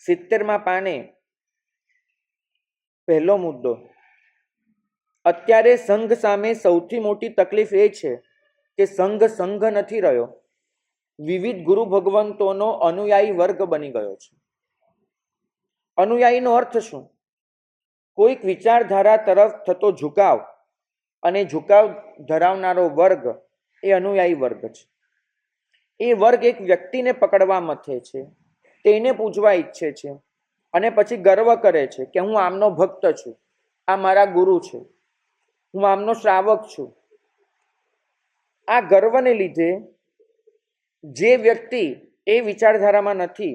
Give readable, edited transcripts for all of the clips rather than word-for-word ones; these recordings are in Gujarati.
70માં પાને પહેલો મુદ્દો, અત્યારે સંઘ સામે સૌથી મોટી તકલીફ એ છે કે સંઘ નથી રહ્યો, વિવિધ ગુરુ ભગવંતોનો અનુયાયી વર્ગ બની ગયો છે. અનુયાયીનો અર્થ શું? કોઈક વિચારધારા તરફ થતો ઝુકાવ અને ઝુકાવ ધરાવનારો વર્ગ એ અનુયાયી વર્ગ છે. એ વર્ગ એક વ્યક્તિને પકડવા મથે છે, તેને પૂજવા ઈચ્છે છે અને પછી ગર્વ કરે છે કે હું આમનો ભક્ત છું, આ મારા ગુરુ છે, હું આમનો શ્રાવક છું. આ ગર્વને લીધે જે વ્યક્તિ એ વિચારધારામાં નથી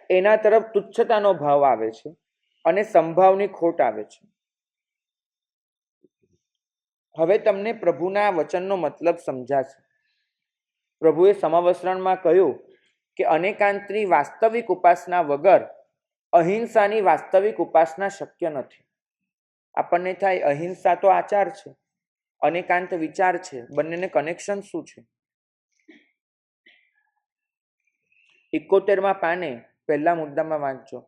એના તરફ તુચ્છતાનો ભાવ આવે છે અને સંભાવની ખોટ આવે છે. હવે તમને પ્રભુના વચનનો મતલબ સમજાશે. પ્રભુએ સમાવસરણમાં કહ્યું કે અનેકાંતની વાસ્તવિક ઉપાસના વગર અહિંસાની વાસ્તવિક ઉપાસના શક્ય નથી. આપણને થાય અહિંસા તો આચાર છે, અનેકાંત વિચાર છે, બંનેને કનેક્શન શું છે? 71માં પાને પહેલા મુદ્દામાં વાંચજો.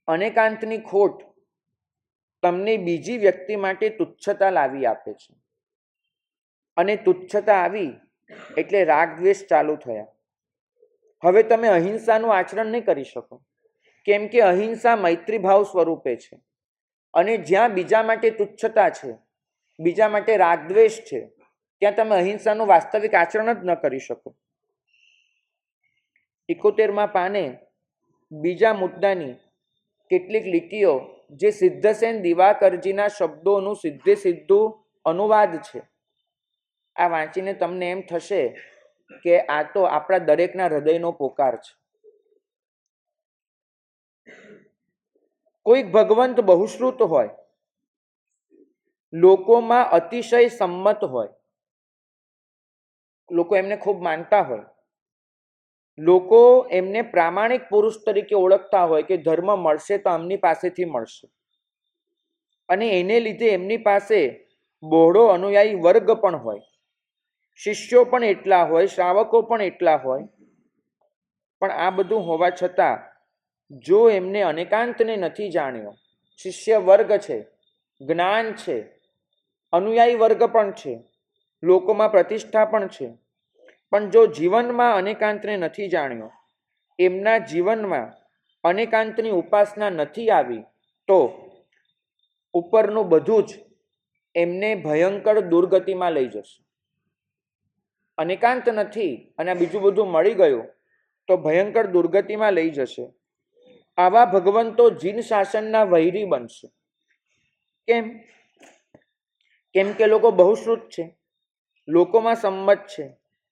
અનેકાંતની ખોટ તમને બીજી વ્યક્તિ માટે તુચ્છતા લાવી આપે છે અને તુચ્છતા આવી એટલે રાગ દ્વેષ ચાલુ થયા. હવે તમે અહિંસાનું આચરણ નહીં કરી શકો, કેમ કે અહિંસા મૈત્રી ભાવ સ્વરૂપે છે અને જ્યાં બીજા માટે તુચ્છતા છે, બીજા માટે રાગ દ્વેષ છે, ત્યાં તમે અહિંસાનું વાસ્તવિક આચરણ જ ન કરી શકો. 71માં પાને બીજા મુદ્દાની કેટલીક લીટીઓ જે સિદ્ધસેન દિવાકરજીના શબ્દોનું સીધે સીધું અનુવાદ છે. આ વાંચીને તમને એમ થશે કે આ તો આપણા દરેકના હૃદયનો પોકાર છે. કોઈક ભગવંત બહુશ્રુત હોય, લોકોમાં અતિશય સંમત હોય, લોકો એમને ખૂબ માનતા હોય, લોકો એમને પ્રામાણિક પુરુષ તરીકે ઓળખતા હોય કે ધર્મ મળશે તો એમની પાસેથી મળશે, અને એને લીધે એમની પાસે બહોળો અનુયાયી વર્ગ પણ હોય, શિષ્યો પણ એટલા હોય, શ્રાવકો પણ એટલા હોય. પણ આ બધું હોવા છતાં જો એમને અનેકાંતને નથી જાણ્યો, શિષ્ય વર્ગ છે, જ્ઞાન છે, અનુયાયી વર્ગ પણ છે, લોકોમાં પ્રતિષ્ઠા પણ છે, પણ જો જીવનમાં અનેકાંતને નથી જાણ્યો, એમના જીવનમાં અનેકાંતની ઉપાસના નથી આવી, તો ઉપરનું બધું જ એમને ભયંકર દુર્ગતિમાં લઈ જશે. અનેકાંત નથી અને બીજું બધું મળી ગયું તો ભયંકર દુર્ગતિમાં લઈ જશે. આવા ભગવંતો જીન શાસનના વૈરી બનશે. કેમ? કેમ કે લોકો બહુશ્રુત છે, લોકોમાં સંમત છે,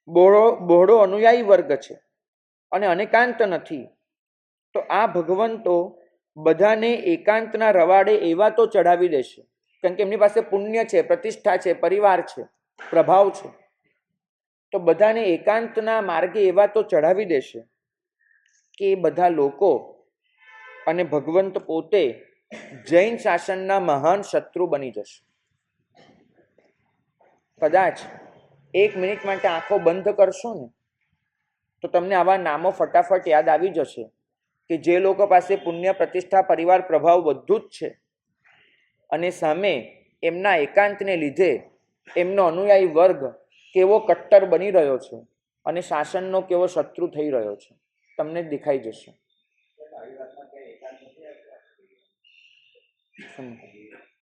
બહોળો અનુયાયી વર્ગ છે અને અનેકાંત નથી. તો આ ભગવંતો બધાને એકાંતના રવાડે એવા તો ચડાવી દેશે, કારણ કે એમની પાસે પુણ્ય છે, પ્રતિષ્ઠા છે, પરિવાર છે, પ્રભાવ છે. તો બધાને એકાંતના માર્ગે એવા તો ચડાવી દેશે કે એ બધા લોકો અને ભગવંત પોતે જૈન શાસનના મહાન શત્રુ બની જશે. કદાચ 1 મિનિટ માટે આંખો બંધ કરશો ને તો તમને આવા નામો ફટાફટ યાદ આવી જશે કે જે લોકો પાસે પુણ્ય, પ્રતિષ્ઠા, પરિવાર, પ્રભાવ બધું જ છે અને સામે એમના એકાંતને લીધે એમનો અનુયાયી વર્ગ કેવો કટ્ટર બની રહ્યો છે અને શાસનનો કેવો શત્રુ થઈ રહ્યો છે, તમને દેખાઈ જશે.